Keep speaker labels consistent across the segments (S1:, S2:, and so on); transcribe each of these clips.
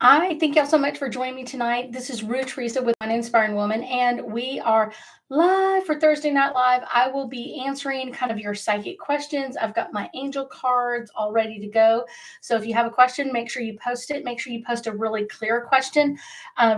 S1: I thank y'all so much for joining me tonight. This is Ruth Theresa with An Inspiring Woman, and we are live for Thursday Night Live. I will be answering kind of your psychic questions. I've got my angel cards all ready to go. So if you have a question, make sure you post it. Make sure you post a really clear question.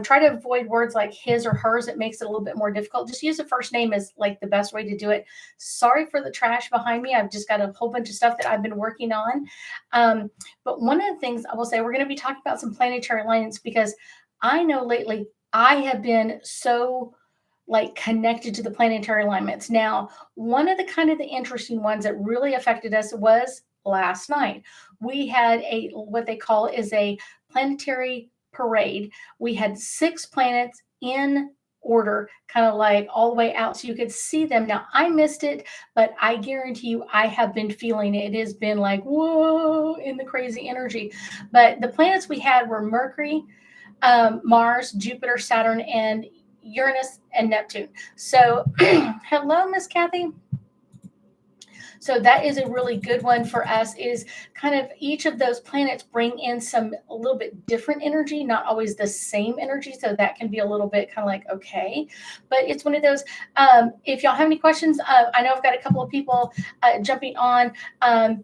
S1: Try to avoid words like his or hers. It makes it a little bit more difficult. Just use the first name as like the best way to do it. Sorry for the trash behind me. I've just got a whole bunch of stuff that I've been working on. Um, but one of the things I will say, we're going to be talking about some planetary alignments because I know lately I have been so like connected to the planetary alignments. Now, one of the kind of the interesting ones that really affected us was last night. We had a what they call is a planetary parade. We had 6 planets in order, kind of like all the way out so you could see them. Now, I missed it, but I guarantee you I have been feeling it. It has been like, whoa, in the crazy energy. But the planets we had were Mercury, Mars, Jupiter, Saturn, and Uranus and Neptune. So, hello, Miss Kathy. So that is a really good one for us is kind of each of those planets bring in some a little bit different energy, not always the same energy. So that can be a little bit kind of like, okay, but it's one of those, if y'all have any questions, I know I've got a couple of people jumping on,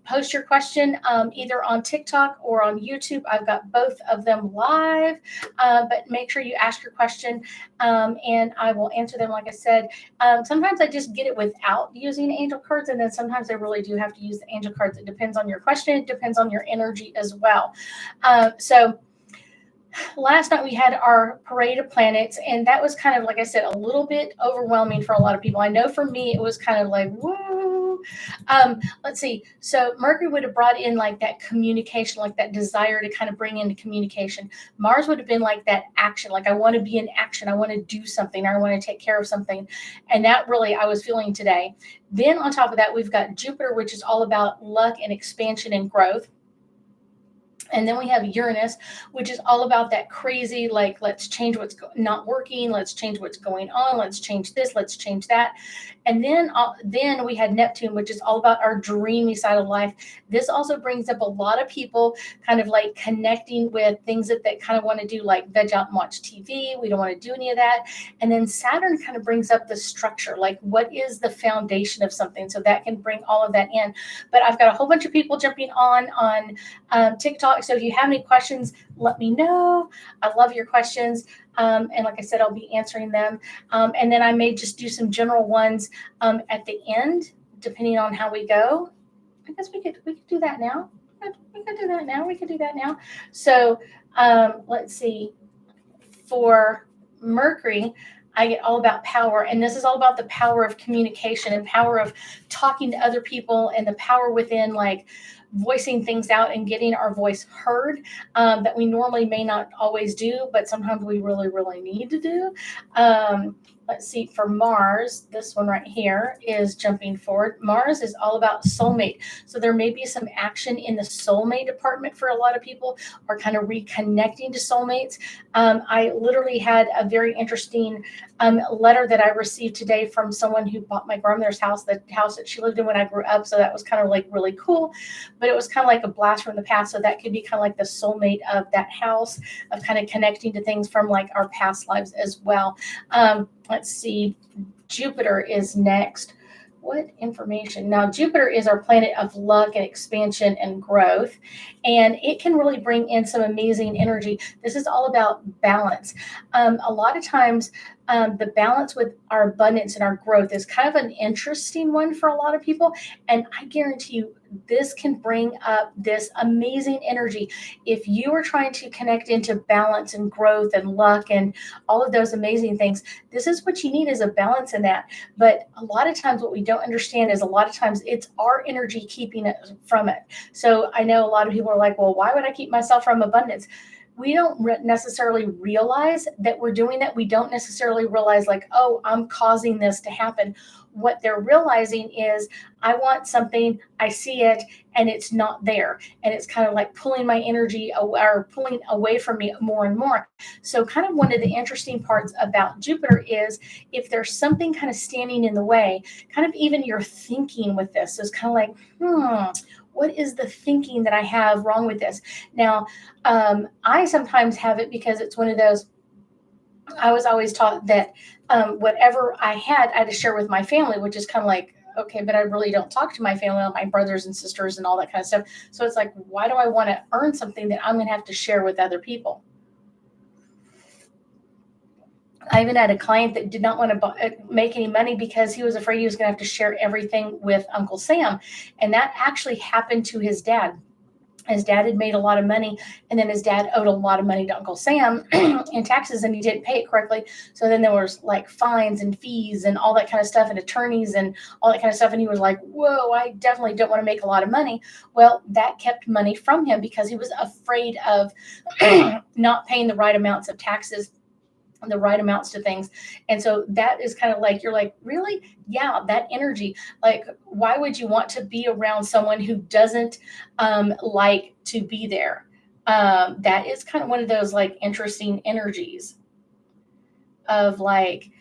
S1: post your question either on TikTok or on YouTube. I've got both of them live, but make sure you ask your question and I will answer them. Like I said, sometimes I just get it without using angel cards, and then sometimes I really do have to use the angel cards. It depends on your question. It depends on your energy as well. So last night we had our parade of planets, and that was kind of, like I said, a little bit overwhelming for a lot of people. I know for me it was kind of like, woo. Let's see. So Mercury would have brought in like that communication, like that desire to kind of bring into communication. Mars would have been like that action, like I want to be in action, I want to do something, I want to take care of something. And that really I was feeling today. Then on top of that, we've got Jupiter, which is all about luck and expansion and growth. And then we have Uranus, which is all about that crazy, like, let's change what's not working. Let's change what's going on. Let's change this. Let's change that. And then we had Neptune, which is all about our dreamy side of life. This also brings up a lot of people kind of like connecting with things that they kind of want to do, like veg out and watch TV. We don't want to do any of that. And then Saturn kind of brings up the structure, like what is the foundation of something. So that can bring all of that in. But I've got a whole bunch of people jumping on TikTok. So if you have any questions, let me know. I love your questions. And like I said, I'll be answering them. And then I may just do some general ones at the end, depending on how we go. I guess we could do that now. We could do that now. We could do that now. So let's see. For Mercury, I get all about power, and this is all about the power of communication and power of talking to other people and the power within like voicing things out and getting our voice heard that we normally may not always do, but sometimes we really, really need to do. Let's see, for Mars, this one right here is jumping forward. Mars is all about soulmate. So there may be some action in the soulmate department for a lot of people, or kind of reconnecting to soulmates. I literally had a very interesting letter that I received today from someone who bought my grandmother's house, the house that she lived in when I grew up. So that was kind of like really cool, but it was kind of like a blast from the past. So that could be kind of like the soulmate of that house, of kind of connecting to things from like our past lives as well. Let's see, Jupiter is next. What information? Now, Jupiter is our planet of luck and expansion and growth, and it can really bring in some amazing energy. This is all about balance. A lot of times, the balance with our abundance and our growth is kind of an interesting one for a lot of people. And I guarantee you, this can bring up this amazing energy. If you are trying to connect into balance and growth and luck and all of those amazing things, this is what you need, is a balance in that. But a lot of times what we don't understand is a lot of times it's our energy keeping it from it. So I know a lot of people are like, well, why would I keep myself from abundance? We don't necessarily realize that we're doing that. We don't necessarily realize like, oh, I'm causing this to happen. what they're realizing is I want something, I see it, and it's not there. And it's kind of like pulling my energy or pulling away from me more and more. So, kind of one of the interesting parts about Jupiter is if there's something kind of standing in the way, kind of even your thinking with this. So, it's kind of like, what is the thinking that I have wrong with this? Now, I sometimes have it because it's one of those. I was always taught that whatever I had to share with my family, which is kind of like, okay, but I really don't talk to my family, my brothers and sisters, and all that kind of stuff. So it's like, why do I want to earn something that I'm going to have to share with other people? I even had a client that did not want to make any money because he was afraid he was going to have to share everything with Uncle Sam. And that actually happened to his dad. His dad had made a lot of money, and then his dad owed a lot of money to Uncle Sam in taxes, and he didn't pay it correctly. So then there was like fines and fees and all that kind of stuff, and attorneys and all that kind of stuff. And he was like, whoa, I definitely don't want to make a lot of money. Well, that kept money from him because he was afraid of not paying the right amounts of taxes, the right amounts to things. And so that is kind of like, you're like, really? Yeah, that energy. Like, why would you want to be around someone who doesn't like to be there? That is kind of one of those like interesting energies of like,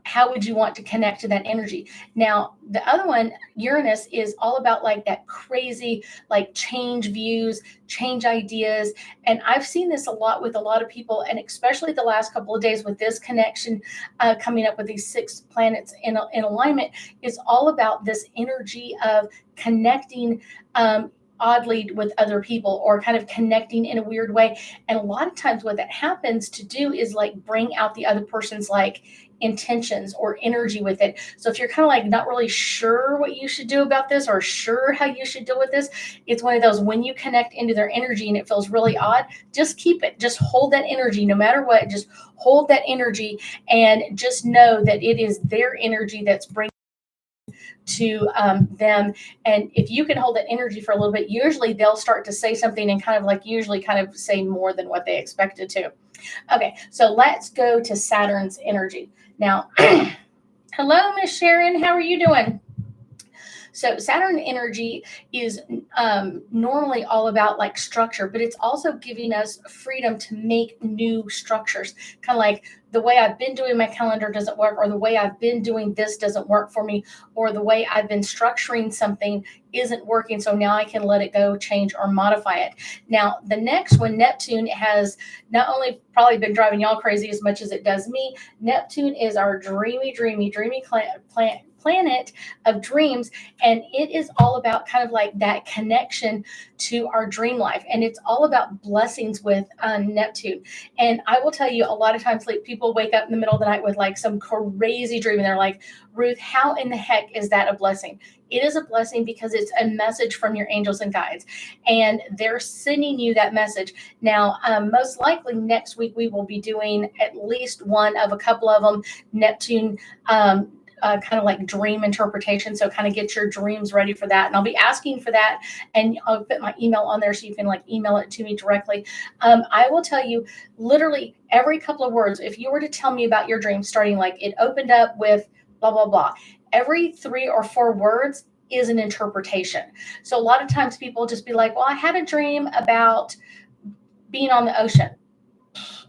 S1: how would you want to connect to that energy? Now, the other one, Uranus, is all about like that crazy, like change views, change ideas. And I've seen this a lot with a lot of people, and especially the last couple of days with this connection coming up with these 6 planets in alignment, is all about this energy of connecting oddly with other people, or kind of connecting in a weird way. And a lot of times what that happens to do is like bring out the other person's like intentions or energy with it. So if you're kind of like not really sure what you should do about this or sure how you should deal with this, it's one of those, when you connect into their energy and it feels really odd, just keep it, just hold that energy no matter what, just hold that energy, and just know that it is their energy that's bringing to them. And if you can hold that energy for a little bit, usually they'll start to say something and kind of like usually kind of say more than what they expected to. Okay, so let's go to Saturn's energy. Now, hello, Miss Sharon. How are you doing? So Saturn energy is normally all about like structure, but it's also giving us freedom to make new structures. Kind of like the way I've been doing my calendar doesn't work, or the way I've been doing this doesn't work for me, or the way I've been structuring something isn't working. So now I can let it go, change, or modify it. Now, the next one, Neptune, has not only probably been driving y'all crazy as much as it does me. Neptune is our dreamy planet of dreams, and it is all about kind of like that connection to our dream life, and it's all about blessings with Neptune. And I will tell you, a lot of times like people wake up in the middle of the night with like some crazy dream, and they're like, Ruth, how in the heck is that a blessing? It is a blessing because it's a message from your angels and guides, and they're sending you that message. Now, most likely next week we will be doing at least one of a couple of them, Neptune kind of like dream interpretation. So kind of get your dreams ready for that. And I'll be asking for that, and I'll put my email on there so you can like email it to me directly. I will tell you literally every couple of words. If you were to tell me about your dream, starting like it opened up with blah, blah, blah, every 3 or 4 words is an interpretation. So a lot of times people just be like, well, I had a dream about being on the ocean.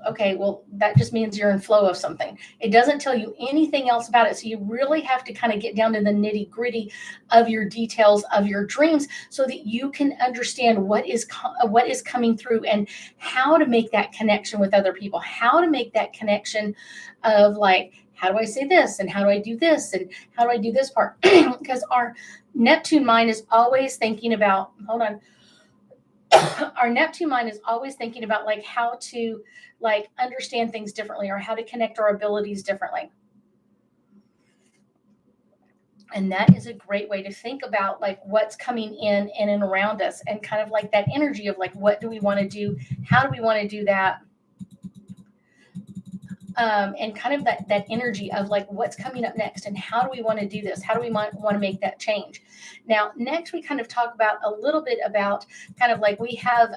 S1: Okay, well, that just means you're in flow of something. It doesn't tell you anything else about it. So you really have to kind of get down to the nitty gritty of your details of your dreams so that you can understand what is coming through, and how to make that connection with other people, how to make that connection of like, how do I say this? And how do I do this? And how do I do this part? Because our Neptune mind is always thinking about, hold on. Our Neptune mind is always thinking about like how to like understand things differently, or how to connect our abilities differently. And that is a great way to think about like what's coming in and around us, and kind of like that energy of like, what do we want to do? How do we want to do that? And kind of that energy of like what's coming up next, and how do we want to do this? How do we want to make that change? Now, next we kind of talk about a little bit about kind of like we have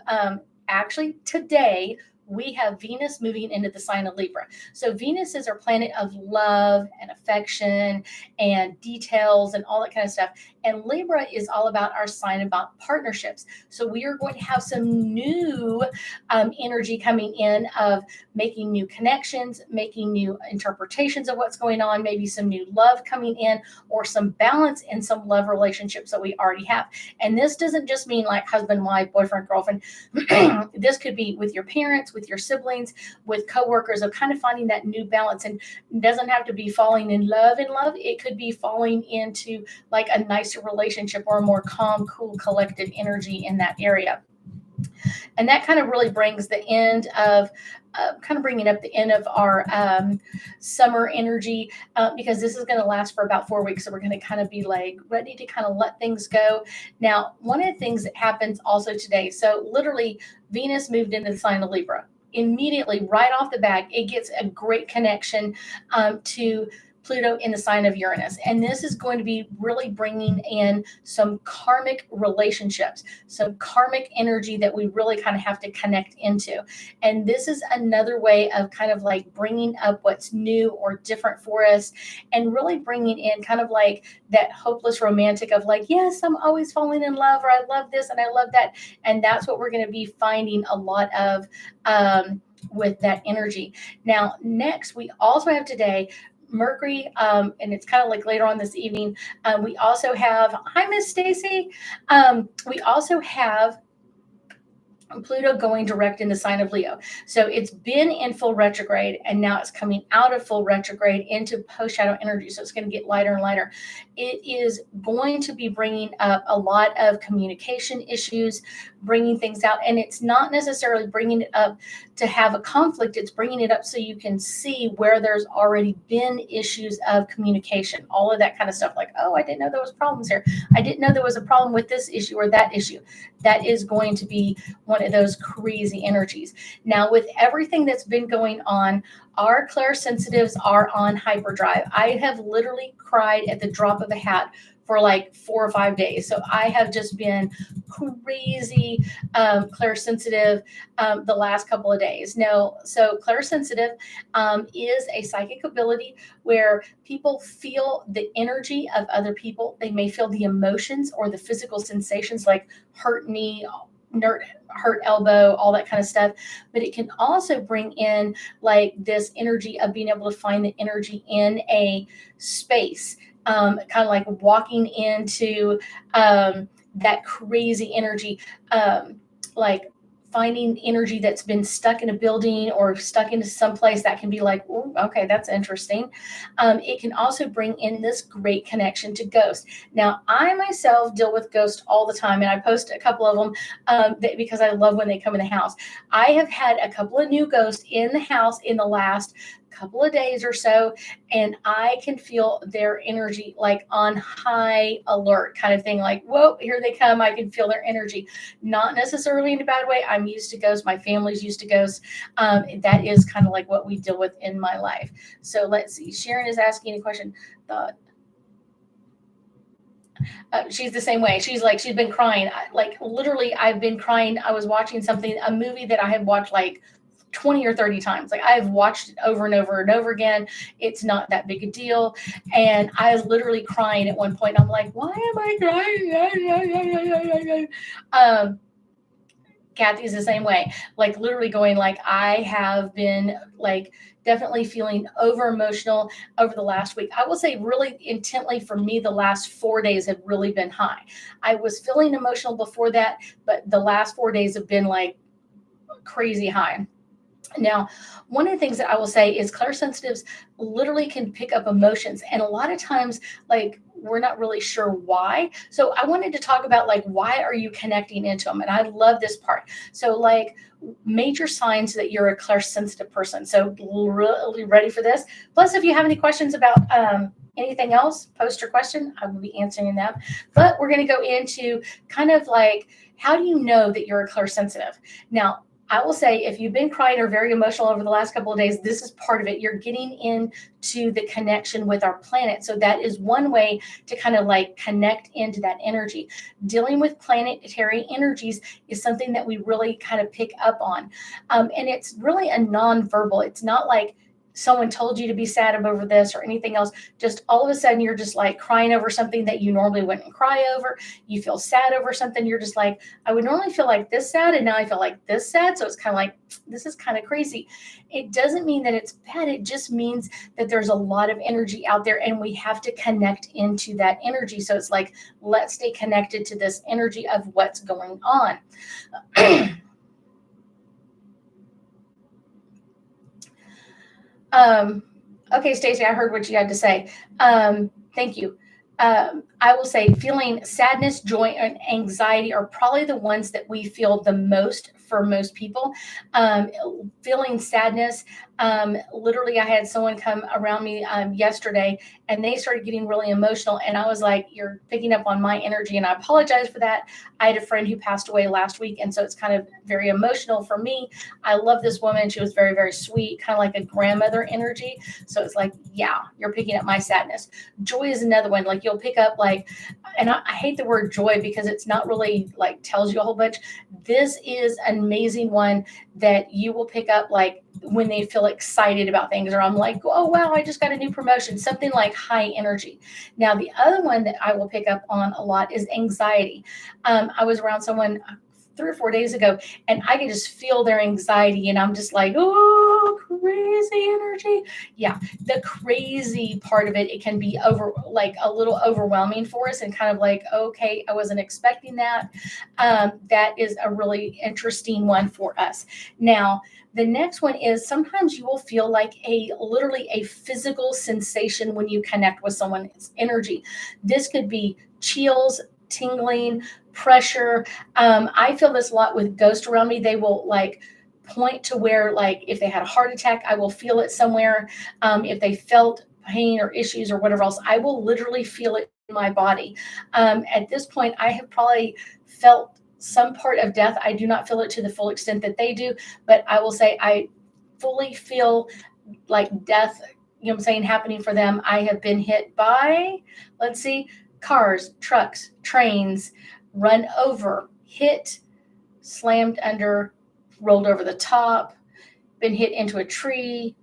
S1: actually today we have Venus moving into the sign of Libra. So Venus is our planet of love and affection and details and all that kind of stuff. And Libra is all about our sign about partnerships. So we are going to have some new energy coming in of making new connections, making new interpretations of what's going on, maybe some new love coming in, or some balance in some love relationships that we already have. And this doesn't just mean like husband, wife, boyfriend, girlfriend. This could be with your parents, with your siblings, with coworkers, of kind of finding that new balance. And it doesn't have to be falling in love. It could be falling into like a nicer relationship or a more calm, cool, collected energy in that area. And that kind of really brings the end of kind of bringing up the end of our summer energy, because this is going to last for about 4 weeks. So we're going to kind of be like ready to kind of let things go. Now, one of the things that happens also today, so literally Venus moved into the sign of Libra. Immediately, right off the bat, it gets a great connection to Pluto in the sign of Uranus. And this is going to be really bringing in some karmic relationships, some karmic energy that we really kind of have to connect into. And this is another way of kind of like bringing up what's new or different for us, and really bringing in kind of like that hopeless romantic of like, yes, I'm always falling in love, or I love this and I love that. And that's what we're going to be finding a lot of with that energy. Now, next, we also have today Mercury, and it's kind of like later on this evening. We also have, hi, Miss Stacy. We also have Pluto going direct in the sign of Leo. So it's been in full retrograde, and now it's coming out of full retrograde into post-shadow energy. So it's going to get lighter and lighter. It is going to be bringing up a lot of communication issues, bringing things out. And it's not necessarily bringing it up to have a conflict. It's bringing it up so you can see where there's already been issues of communication, all of that kind of stuff. Like, oh, I didn't know there was problems here. I didn't know there was a problem with this issue or that issue. That is going to be one of those crazy energies. Now, with everything that's been going on, our clairsensitives are on hyperdrive. I have literally cried at the drop of a hat for like 4 or 5 days. So I have just been crazy clairsensitive the last couple of days. No, so clairsensitive is a psychic ability where people feel the energy of other people. They may feel the emotions or the physical sensations like hurt knee, hurt elbow, all that kind of stuff. But it can also bring in like this energy of being able to find the energy in a space, kind of like walking into that crazy energy, like finding energy that's been stuck in a building or stuck into some place that can be like, ooh, okay, that's interesting. It can also bring in this great connection to ghosts. Now, I myself deal with ghosts all the time, and I post a couple of them because I love when they come in the house. I have had a couple of new ghosts in the house in the last couple of days or so, and I can feel their energy like on high alert kind of thing, like, whoa, here they come. I can feel their energy, not necessarily in a bad way. I'm used to ghosts. My family's used to ghosts. That is kind of like what we deal with in my life. So let's see. Sharon is asking a question. She's the same way. She's like, she's been crying. Like literally, I've been crying. I was watching a movie that I had watched like 20 or 30 times. Like I've watched it over and over and over again. It's not that big a deal. And I was literally crying at one point. I'm like, why am I crying? Kathy's the same way, like literally going like, I have been like definitely feeling over emotional over the last week. I will say really intently for me, the last 4 days have really been high. I was feeling emotional before that, but the last 4 days have been like crazy high. Now, one of the things that I will say is clairsensitives literally can pick up emotions. And a lot of times, like, we're not really sure why. So I wanted to talk about, like, why are you connecting into them? And I love this part. So, like, major signs that you're a clairsensitive person. So really ready for this. Plus, if you have any questions about anything else, post your question. I will be answering them. But we're going to go into kind of like, how do you know that you're a clairsensitive? Now, I will say, if you've been crying or very emotional over the last couple of days, this is part of it. You're getting into the connection with our planet. So that is one way to kind of like connect into that energy. Dealing with planetary energies is something that we really kind of pick up on. And it's really a non-verbal. It's not like someone told you to be sad over this or anything else. Just all of a sudden, you're just like crying over something that you normally wouldn't cry over. You feel sad over something. You're just like, I would normally feel like this sad, and now I feel like this sad. So it's kind of like, this is kind of crazy. It doesn't mean that it's bad. It just means that there's a lot of energy out there, and we have to connect into that energy. So it's like, let's stay connected to this energy of what's going on. Okay, Stacey, I heard what you had to say. Thank you. I will say feeling sadness, joy, and anxiety are probably the ones that we feel the most for most people. Feeling sadness, literally, I had someone come around me yesterday and they started getting really emotional. And I was like, you're picking up on my energy. And I apologize for that. I had a friend who passed away last week. And so it's kind of very emotional for me. I love this woman. She was very, very sweet, kind of like a grandmother energy. So it's like, yeah, you're picking up my sadness. Joy is another one. Like you'll pick up like, and I hate the word joy because it's not really like tells you a whole bunch. This is an amazing one that you will pick up like when they feel excited about things, or I'm like, oh wow, I just got a new promotion, something like high energy. Now the other one that I will pick up on a lot is anxiety. I was around someone 3 or 4 days ago, and I can just feel their anxiety, and I'm just like, oh, crazy energy. Yeah, the crazy part of it can be like a little overwhelming for us, and kind of like, okay, I wasn't expecting that. That is a really interesting one for us. Now, the next one is sometimes you will feel like literally a physical sensation when you connect with someone's energy. This could be chills, tingling, pressure. I feel this a lot with ghosts around me. They will like point to where, like, if they had a heart attack, I will feel it somewhere. If they felt pain or issues or whatever else, I will literally feel it in my body. At this point, I have probably felt some part of death. I do not feel it to the full extent that they do, but I will say I fully feel like death, you know what I'm saying, happening for them. I have been hit by, let's see, cars, trucks, trains, run over, hit, slammed under, rolled over the top, been hit into a tree.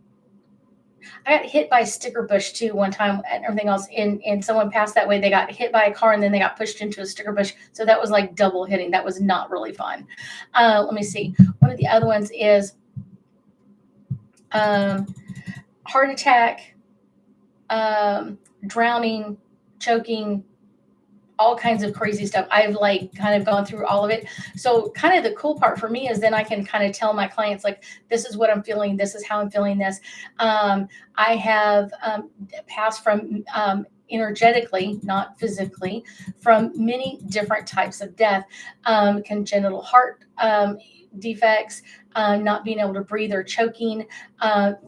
S1: I got hit by a sticker bush too one time, and everything else. And someone passed that way. They got hit by a car and then they got pushed into a sticker bush. So that was like double hitting. That was not really fun. Let me see. One of the other ones is heart attack, drowning, choking, all kinds of crazy stuff. I've like kind of gone through all of it. So kind of the cool part for me is then I can kind of tell my clients, like, this is what I'm feeling. This is how I'm feeling this. I have passed from energetically, not physically, from many different types of death, congenital heart defects, not being able to breathe or choking,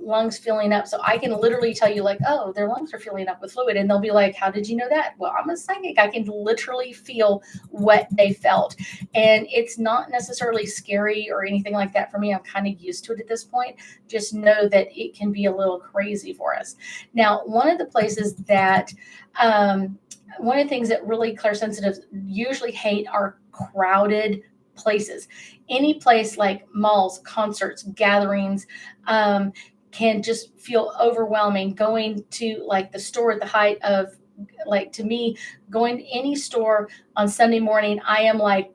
S1: lungs filling up. So I can literally tell you like, oh, their lungs are filling up with fluid. And they'll be like, how did you know that? Well, I'm a psychic. I can literally feel what they felt. And it's not necessarily scary or anything like that for me. I'm kind of used to it at this point. Just know that it can be a little crazy for us. Now, one of the places that, one of the things that really clairsensitives usually hate are crowded places. Any place like malls, concerts, gatherings, can just feel overwhelming. Going to like the store at the height of, like, to me, going to any store on Sunday morning, I am like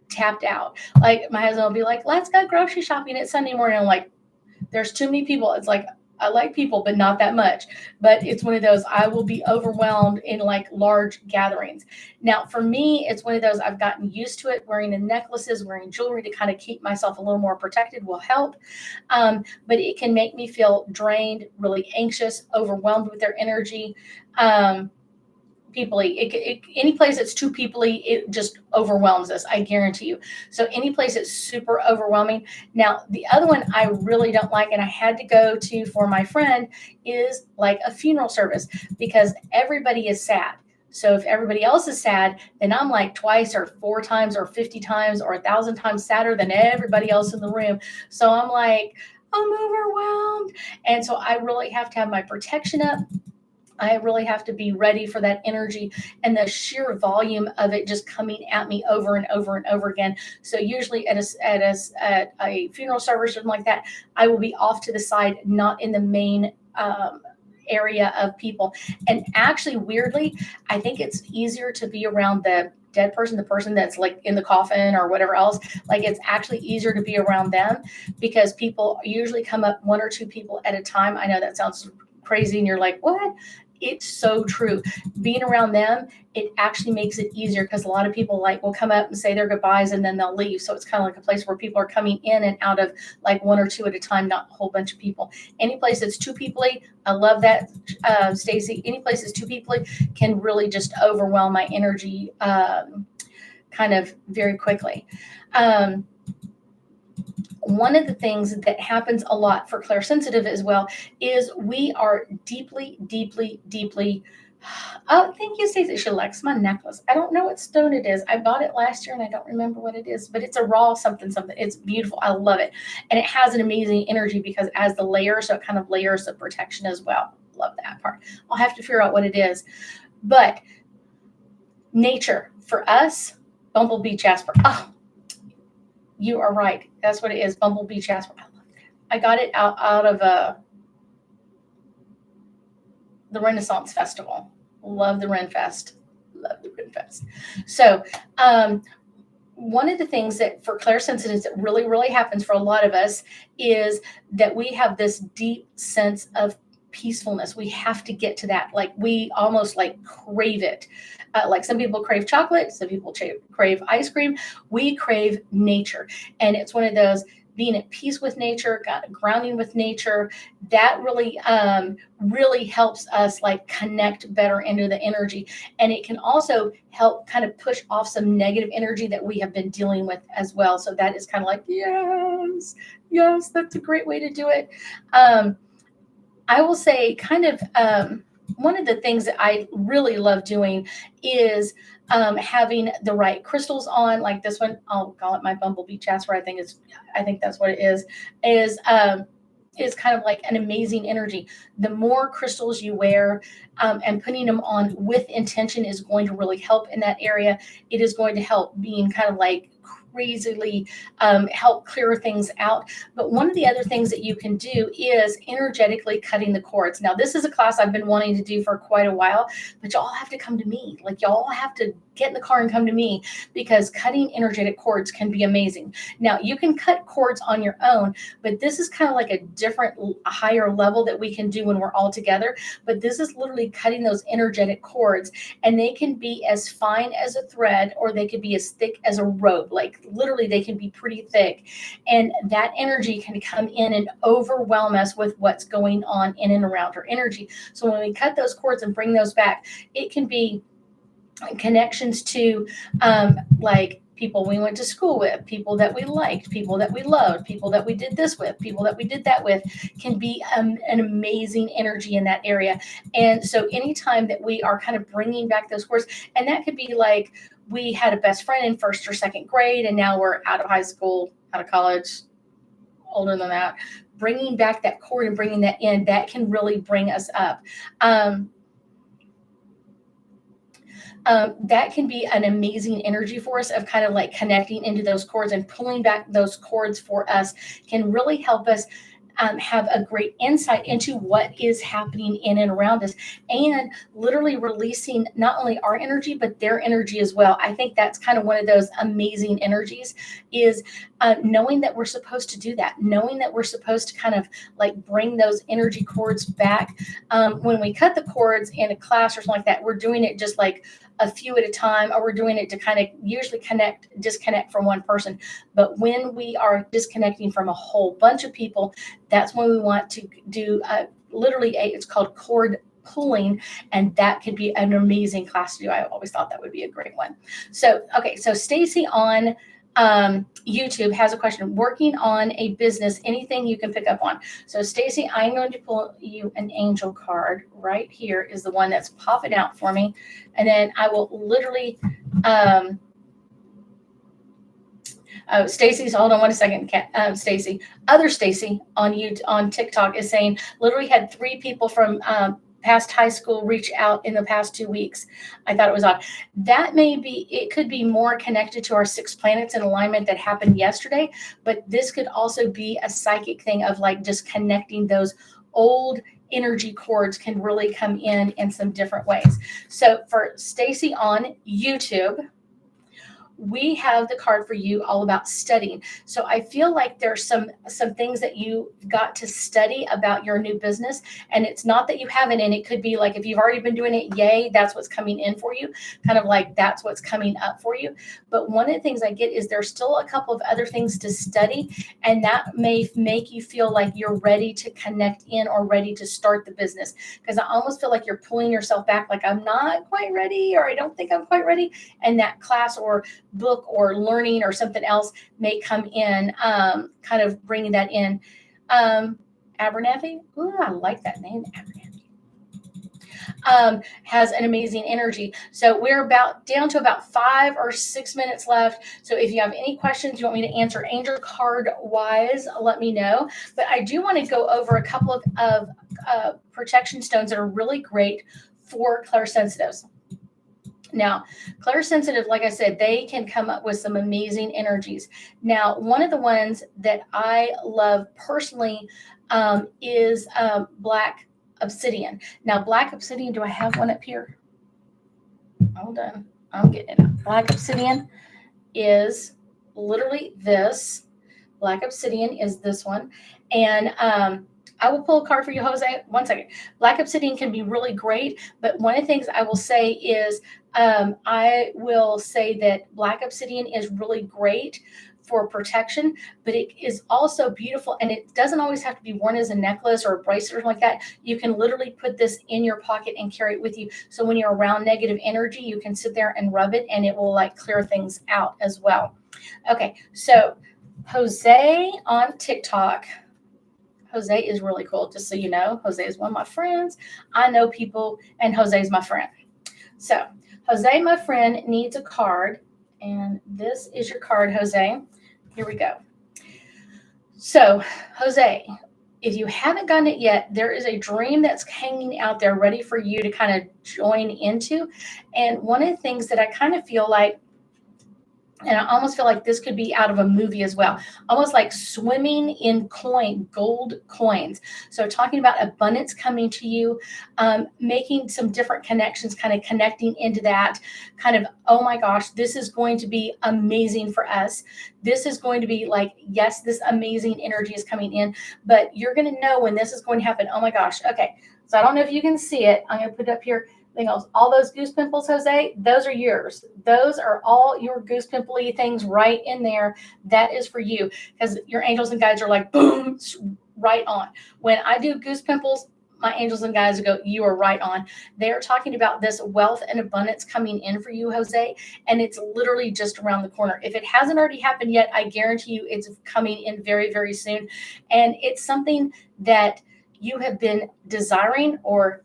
S1: tapped out. Like my husband will be like, let's go grocery shopping at Sunday morning. I'm like, there's too many people. It's like, I like people, but not that much. But it's one of those, I will be overwhelmed in like large gatherings. Now, for me, it's one of those, I've gotten used to it. Wearing the necklaces, wearing jewelry to kind of keep myself a little more protected will help. But it can make me feel drained, really anxious, overwhelmed with their energy. Peoply. Any place that's too peoply, it just overwhelms us. I guarantee you. So any place that's super overwhelming. Now, the other one I really don't like, and I had to go to for my friend, is like a funeral service, because everybody is sad. So if everybody else is sad, then I'm like twice or four times or 50 times or 1,000 times sadder than everybody else in the room. So I'm like, I'm overwhelmed. And so I really have to have my protection up. I really have to be ready for that energy and the sheer volume of it just coming at me over and over and over again. So usually at a funeral service or something like that, I will be off to the side, not in the main area of people. And actually, weirdly, I think it's easier to be around the dead person, the person that's like in the coffin or whatever else. Like it's actually easier to be around them because people usually come up one or two people at a time. I know that sounds crazy and you're like, what? It's so true. Being around them, it actually makes it easier because a lot of people like will come up and say their goodbyes and then they'll leave. So it's kind of like a place where people are coming in and out of like one or two at a time, not a whole bunch of people. Any place that's two people-y, I love that, Stacy. Any place that's two people-y can really just overwhelm my energy kind of very quickly. One of the things that happens a lot for clairsensitive as well is we are deeply, deeply, deeply. Oh, thank you, Stacey. She likes my necklace. I don't know what stone it is. I bought it last year and I don't remember what it is, but it's a raw something. It's beautiful. I love it. And it has an amazing energy because it has the layer, so it kind of layers of protection as well. Love that part. I'll have to figure out what it is. But nature, for us, bumblebee jasper. Oh, you are right. That's what it is. Bumblebee jasper. I love that. I got it out of the Renaissance Festival. Love the Ren Fest. Love the Ren Fest. So one of the things that for clairsensitives that really, really happens for a lot of us is that we have this deep sense of peacefulness. We have to get to that. Like we almost like crave it. Like some people crave chocolate, some people crave ice cream. We crave nature. And it's one of those being at peace with nature, grounding with nature, that really, really helps us like connect better into the energy. And it can also help kind of push off some negative energy that we have been dealing with as well. So that is kind of like, yes, that's a great way to do it. I will say kind of, one of the things that I really love doing is having the right crystals on, like this one. I'll call it my bumblebee jasper. I think that's what it is kind of like an amazing energy. The more crystals you wear and putting them on with intention is going to really help in that area. It is going to help being kind of like crazily help clear things out. But one of the other things that you can do is energetically cutting the cords. Now, this is a class I've been wanting to do for quite a while, but y'all have to come to me. Like y'all have to get in the car and come to me because cutting energetic cords can be amazing. Now, you can cut cords on your own, but this is kind of like a different, higher level that we can do when we're all together. But this is literally cutting those energetic cords, and they can be as fine as a thread or they could be as thick as a rope. Like literally they can be pretty thick, and that energy can come in and overwhelm us with what's going on in and around our energy. So when we cut those cords and bring those back, it can be connections to like people we went to school with, people that we liked, people that we loved, people that we did this with, people that we did that with, can be an amazing energy in that area. And so anytime that we are kind of bringing back those cords, and that could be like we had a best friend in first or second grade and now we're out of high school, out of college, older than that, bringing back that cord and bringing that in, that can really bring us up. That can be an amazing energy for us of kind of like connecting into those cords, and pulling back those cords for us can really help us have a great insight into what is happening in and around us, and literally releasing not only our energy, but their energy as well. I think that's kind of one of those amazing energies, is knowing that we're supposed to do that, knowing that we're supposed to kind of like bring those energy cords back. When we cut the cords in a class or something like that, we're doing it just like a few at a time, or we're doing it to kind of usually disconnect from one person. But when we are disconnecting from a whole bunch of people, that's when we want to do literally it's called cord pulling, and that could be an amazing class to do. I always thought that would be a great one. So, okay, so Stacy on YouTube has a question. Working on a business, anything you can pick up on. So Stacy, I'm going to pull you an angel card. Right here is the one that's popping out for me. And then I will literally, oh, Stacy's, hold on one second, Stacy. Other Stacy on TikTok is saying literally had 3 people from past high school reach out in the past 2 weeks. I thought it was odd. That may be, it could be more connected to our 6 planets in alignment that happened yesterday, but this could also be a psychic thing of like just connecting those old energy cords can really come in some different ways. So for Stacy on YouTube, we have the card for you all about studying. So I feel like there's some things that you got to study about your new business, and it's not that you haven't, and it could be like if you've already been doing it, yay, that's what's coming in for you, kind of like that's what's coming up for you. But one of the things I get is there's still a couple of other things to study, and that may make you feel like you're ready to connect in or ready to start the business, because I almost feel like you're pulling yourself back, like I'm not quite ready, or I don't think I'm quite ready, and that class or book or learning or something else may come in, kind of bringing that in. Abernathy, ooh, I like that name, Abernathy. Has an amazing energy. So we're about down to about 5 or 6 minutes left. So if you have any questions you want me to answer angel card wise, let me know. But I do want to go over a couple of protection stones that are really great for clairsensitives. Now, clairsensitive, like I said, they can come up with some amazing energies. Now, one of the ones that I love personally is black obsidian. Now, black obsidian, do I have one up here? Hold on, I'm getting it up. Black obsidian is literally this. Black obsidian is this one. And I will pull a card for you, Jose. One second. Black obsidian can be really great, but one of the things I will say is I will say that black obsidian is really great for protection, but it is also beautiful, and it doesn't always have to be worn as a necklace or a bracelet or like that. You can literally put this in your pocket and carry it with you. So when you're around negative energy, you can sit there and rub it, and it will like clear things out as well. Okay, so Jose on TikTok. Jose is really cool, just so you know. Jose is one of my friends. I know people, and Jose is my friend. So Jose, my friend, needs a card, and this is your card, Jose. Here we go. So, Jose, if you haven't gotten it yet, there is a dream that's hanging out there ready for you to kind of join into. And one of the things that I kind of feel like, and I almost feel like this could be out of a movie as well, almost like swimming in gold coins. So talking about abundance coming to you, making some different connections, kind of connecting into that kind of, oh my gosh, this is going to be amazing for us. This is going to be like, yes, this amazing energy is coming in, but you're going to know when this is going to happen. Oh my gosh. Okay. So I don't know if you can see it. I'm going to put it up here. All those goose pimples, Jose, those are yours. Those are all your goose pimply things right in there. That is for you, because your angels and guides are like, boom, right on. When I do goose pimples, my angels and guides go, you are right on. They're talking about this wealth and abundance coming in for you, Jose, and it's literally just around the corner. If it hasn't already happened yet, I guarantee you it's coming in very, very soon. And it's something that you have been desiring or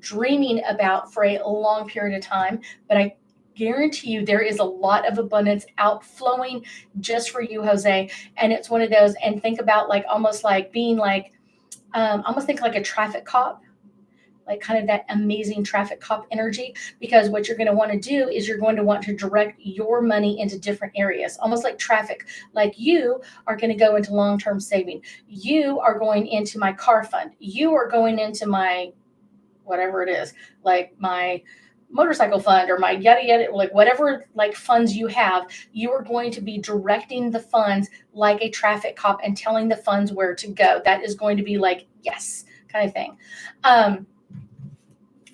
S1: dreaming about for a long period of time, but I guarantee you there is a lot of abundance outflowing just for you, Jose. And it's one of those, and think about like almost like being like almost think like a traffic cop, like kind of that amazing traffic cop energy, because what you're going to want to do is you're going to want to direct your money into different areas, almost like traffic. Like you are going to go into long-term saving, you are going into my car fund, you are going into my whatever it is, like my motorcycle fund or my yada yada, like whatever like funds you have, you are going to be directing the funds like a traffic cop and telling the funds where to go. That is going to be like, yes, kind of thing.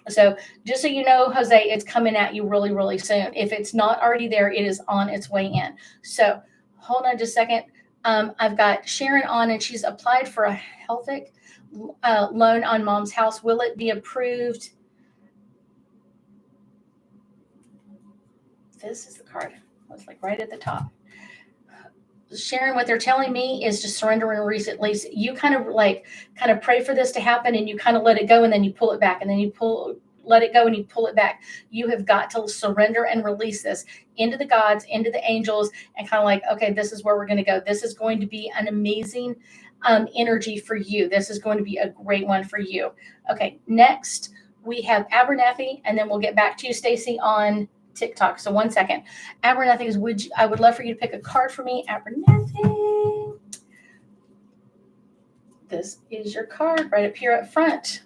S1: So just so you know, Jose, it's coming at you really, really soon. If it's not already there, it is on its way in. So hold on just a second. I've got Sharon on, and she's applied for a Healthic loan on mom's house. Will it be approved? This is the card. It's like right at the top. Sharon, what they're telling me is to surrender and release it. Lisa, you kind of pray for this to happen, and you kind of let it go, and then you pull it back, and then let it go, and you pull it back. You have got to surrender and release this into the gods, into the angels, and kind of like, okay, this is where we're going to go. This is going to be an amazing energy for you. This is going to be a great one for you. Okay, next we have Abernathy, and then we'll get back to you, Stacy, on TikTok. So 1 second. Abernathy is, I would love for you to pick a card for me. Abernathy. This is your card right up here up front.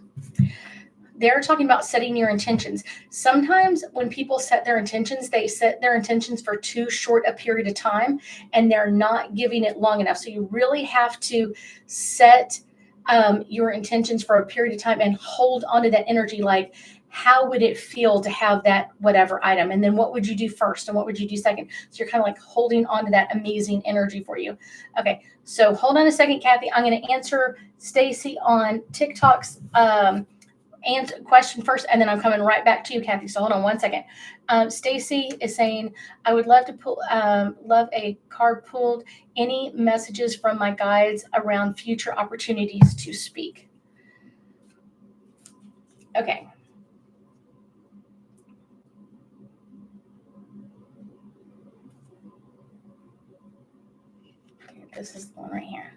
S1: They're talking about setting your intentions. Sometimes when people set their intentions, they set their intentions for too short a period of time, and they're not giving it long enough. So you really have to set your intentions for a period of time and hold onto that energy. Like, how would it feel to have that whatever item? And then what would you do first? And what would you do second? So you're kind of like holding on to that amazing energy for you. Okay, so hold on a second, Kathy. I'm going to answer Stacy on TikTok's question first, and then I'm coming right back to you, Kathy. So hold on 1 second. Stacy is saying, I would love to love a card pulled. Any messages from my guides around future opportunities to speak? Okay. This is the one right here.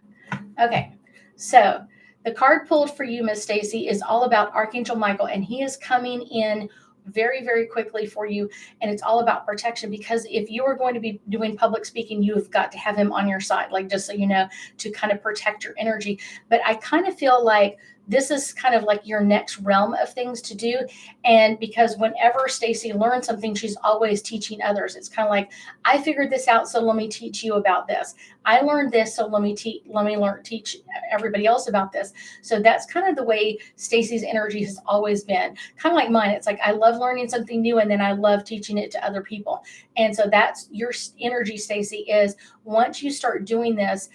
S1: Okay, so the card pulled for you, Miss Stacy, is all about Archangel Michael, and he is coming in very, very quickly for you. And it's all about protection, because if you are going to be doing public speaking, you have got to have him on your side, like, just so you know, to kind of protect your energy. But I kind of feel like this is kind of like your next realm of things to do. And because whenever Stacy learns something, she's always teaching others. It's kind of like, I figured this out, so let me teach you about this. I learned this, so let me teach everybody else about this. So that's kind of the way Stacy's energy has always been. Kind of like mine. It's like, I love learning something new, and then I love teaching it to other people. And so that's your energy, Stacy, is once you start doing this,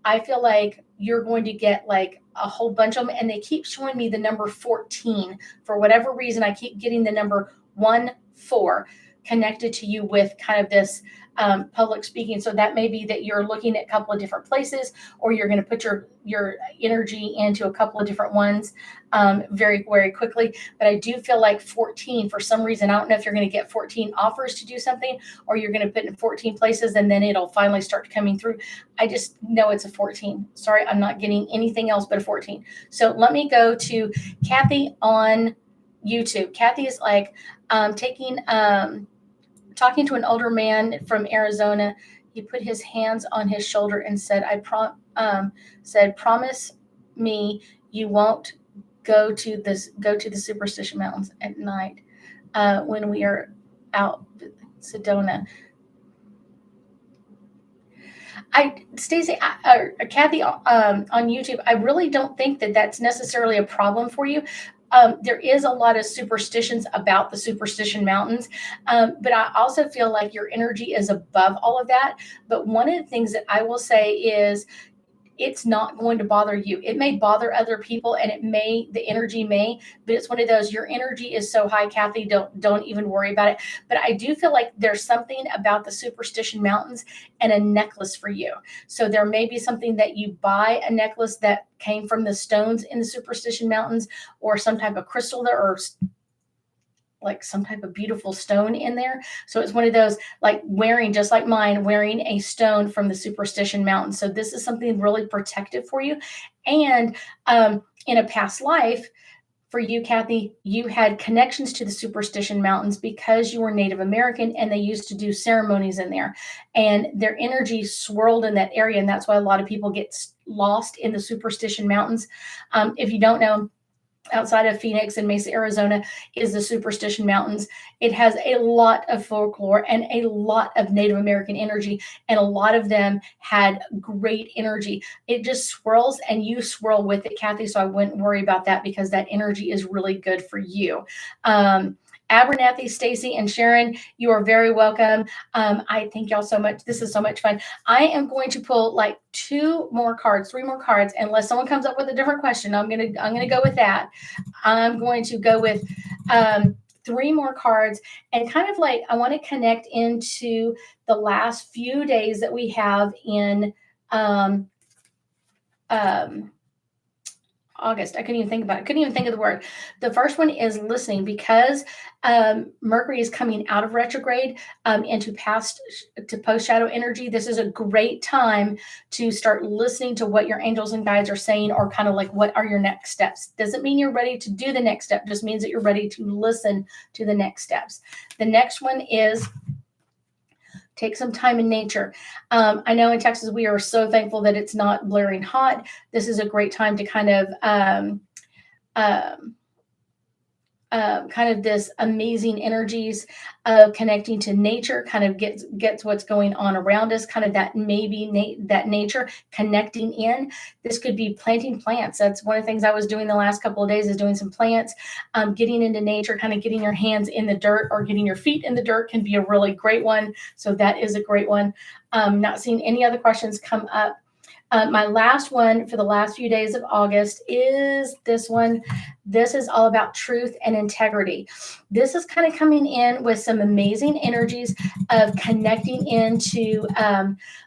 S1: I feel like you're going to get like a whole bunch of them. And they keep showing me the number 14. For whatever reason, I keep getting the number 14 connected to you with kind of this public speaking. So that may be that you're looking at a couple of different places, or you're going to put your energy into a couple of different ones very, very quickly. But I do feel like 14, for some reason, I don't know if you're going to get 14 offers to do something, or you're going to put in 14 places and then it'll finally start coming through. I just know it's a 14. Sorry, I'm not getting anything else but a 14. So let me go to Kathy on YouTube. Kathy is like talking to an older man from Arizona. He put his hands on his shoulder and said, promise me you won't go to the Superstition Mountains at night when we are out Sedona. Stacey, Kathy, on YouTube, I really don't think that that's necessarily a problem for you. There is a lot of superstitions about the Superstition Mountains, but I also feel like your energy is above all of that. But one of the things that I will say is, it's not going to bother you. It may bother other people, and the energy may, but it's one of those, your energy is so high, Kathy, don't even worry about it. But I do feel like there's something about the Superstition Mountains and a necklace for you. So there may be something that you buy, a necklace that came from the stones in the Superstition Mountains, or some type of crystal there, or like some type of beautiful stone in there. So it's one of those, like wearing, just like mine, wearing a stone from the Superstition Mountain. So this is something really protective for you. And in a past life, for you, Kathy, you had connections to the Superstition Mountains because you were Native American, and they used to do ceremonies in there, and their energy swirled in that area. And that's why a lot of people get lost in the Superstition Mountains. If you don't know, outside of Phoenix and Mesa, Arizona, is the Superstition Mountains. It has a lot of folklore and a lot of Native American energy, and a lot of them had great energy. It just swirls, and you swirl with it, Kathy, so I wouldn't worry about that, because that energy is really good for you. Abernathy, Stacy, and Sharon, you are very welcome. I thank y'all so much. This is so much fun. I am going to pull like 3 more cards, unless someone comes up with a different question. I'm gonna go with that. I'm going to go with three more cards, and kind of like I want to connect into the last few days that we have in um, um, August. I couldn't even think about it. Couldn't even think of the word. The first one is listening, because Mercury is coming out of retrograde into past to post shadow energy. This is a great time to start listening to what your angels and guides are saying, or kind of like what are your next steps. Doesn't mean you're ready to do the next step, just means that you're ready to listen to the next steps. The next one is take some time in nature. I know in Texas, we are so thankful that it's not blaring hot. This is a great time to um, kind of this amazing energies of connecting to nature, kind of gets what's going on around us, kind of that that nature connecting in. This could be planting plants. That's one of the things I was doing the last couple of days, is doing some plants. Getting into nature, kind of getting your hands in the dirt or getting your feet in the dirt can be a really great one. So that is a great one. Not seeing any other questions come up. My last one for the last few days of August is this one. This is all about truth and integrity. This is kind of coming in with some amazing energies of connecting into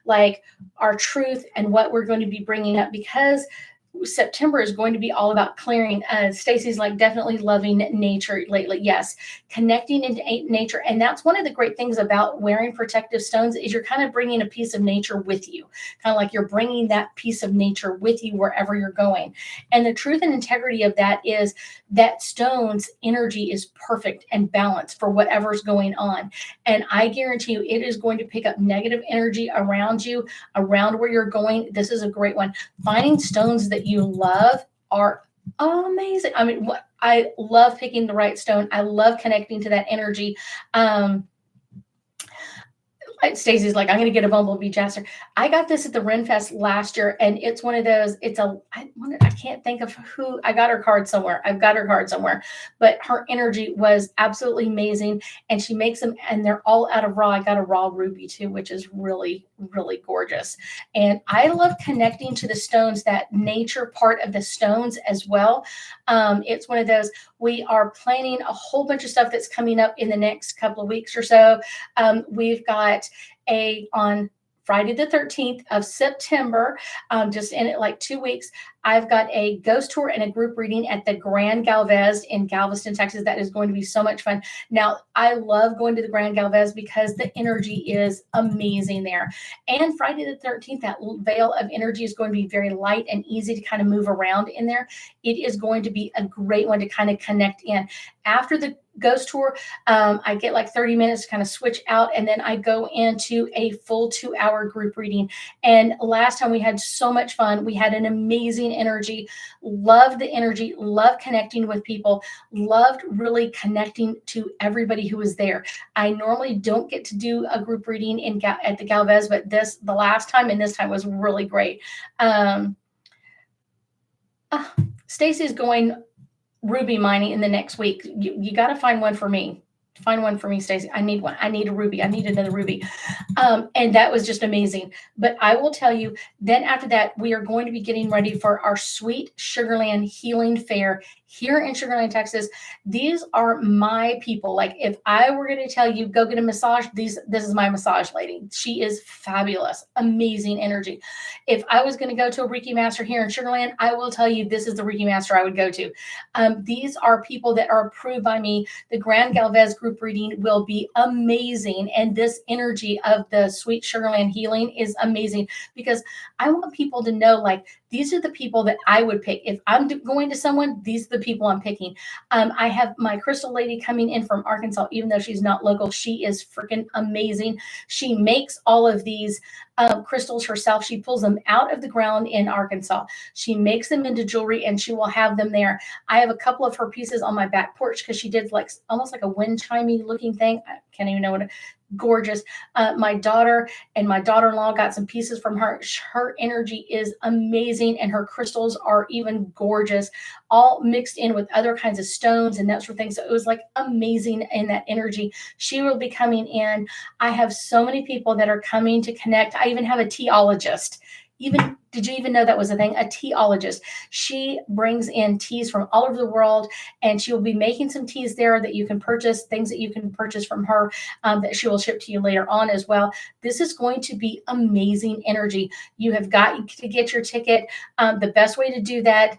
S1: like our truth and what we're going to be bringing up, because September is going to be all about clearing. Stacy's like definitely loving nature lately. Yes, connecting into nature, and that's one of the great things about wearing protective stones, is you're kind of bringing a piece of nature with you, kind of like you're bringing that piece of nature with you wherever you're going. And the truth and integrity of that is that stone's energy is perfect and balanced for whatever's going on. And I guarantee you, it is going to pick up negative energy around you, around where you're going. This is a great one. Finding stones that you love are amazing. I mean, I love picking the right stone. I love connecting to that energy. Stacey's like, I'm going to get a bumblebee jasper. I got this at the Renfest last year, and it's one of those. I can't think of who I got her card somewhere. I've got her card somewhere, but her energy was absolutely amazing, and she makes them, and they're all out of raw. I got a raw ruby too, which is really, really gorgeous. And I love connecting to the stones, that nature part of the stones as well. It's one of those. We are planning a whole bunch of stuff that's coming up in the next couple of weeks or so. We've got on Friday the 13th of September, just in like 2 weeks, I've got a ghost tour and a group reading at the Grand Galvez in Galveston, Texas. That is going to be so much fun. Now, I love going to the Grand Galvez because the energy is amazing there. And Friday the 13th, that veil of energy is going to be very light and easy to kind of move around in there. It is going to be a great one to kind of connect in. After the ghost tour, I get like 30 minutes to kind of switch out, and then I go into a full 2-hour group reading. And last time we had so much fun. We had an amazing energy, loved the energy, loved connecting with people, loved really connecting to everybody who was there. I normally don't get to do a group reading at the Galvez, but the last time and this time was really great. Stacey's going ruby mining in the next week. You got to find one for me. Find one for me, Stacey. I need one. I need a ruby. I need another ruby. And that was just amazing. But I will tell you, then after that, we are going to be getting ready for our Sweet Sugarland Healing Fair here in Sugarland, Texas. These are my people. Like, if I were going to tell you, go get a massage, this is my massage lady. She is fabulous, amazing energy. If I was going to go to a Reiki master here in Sugarland, I will tell you, this is the Reiki master I would go to. These are people that are approved by me. The Grand Galvez group reading will be amazing. And this energy of the Sweet Sugarland healing is amazing, because I want people to know, like, these are the people that I would pick. If I'm going to someone, these are the people I'm picking. I have my crystal lady coming in from Arkansas, even though she's not local. She is freaking amazing. She makes all of these crystals herself. She pulls them out of the ground in Arkansas. She makes them into jewelry, and she will have them there. I have a couple of her pieces on my back porch, because she did like almost like a wind chimey looking thing. I can't even know what gorgeous. My daughter and my daughter-in-law got some pieces from her. Her energy is amazing, and her crystals are even gorgeous, all mixed in with other kinds of stones and that sort of thing. So it was like amazing in that energy. She will be coming in. I have so many people that are coming to connect. I even have a teologist. Did you even know that was a thing? A teaologist. She brings in teas from all over the world, and she will be making some teas there that you can purchase, things that you can purchase from her that she will ship to you later on as well. This is going to be amazing energy. You have got to get your ticket. The best way to do that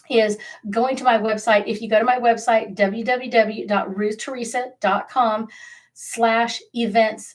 S1: is going to my website. If you go to my website, www.ruththeresa.com/events/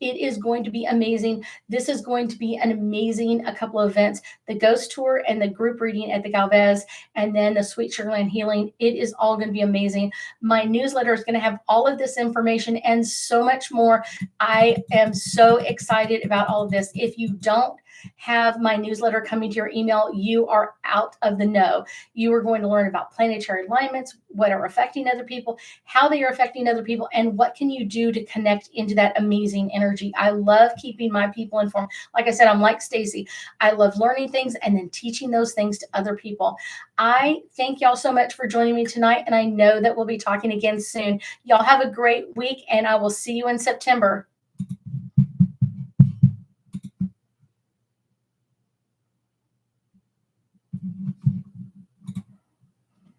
S1: it is going to be amazing. This is going to be an amazing a couple of events, the ghost tour and the group reading at the Galvez, and then the Sweet Sugarland Healing. It is all going to be amazing. My newsletter is going to have all of this information and so much more. I am so excited about all of this. If you don't have my newsletter coming to your email, you are out of the know. You are going to learn about planetary alignments, what are affecting other people, how they are affecting other people, and what can you do to connect into that amazing energy. I love keeping my people informed. Like I said, I'm like Stacy. I love learning things and then teaching those things to other people. I thank y'all so much for joining me tonight, and I know that we'll be talking again soon. Y'all have a great week, and I will see you in September.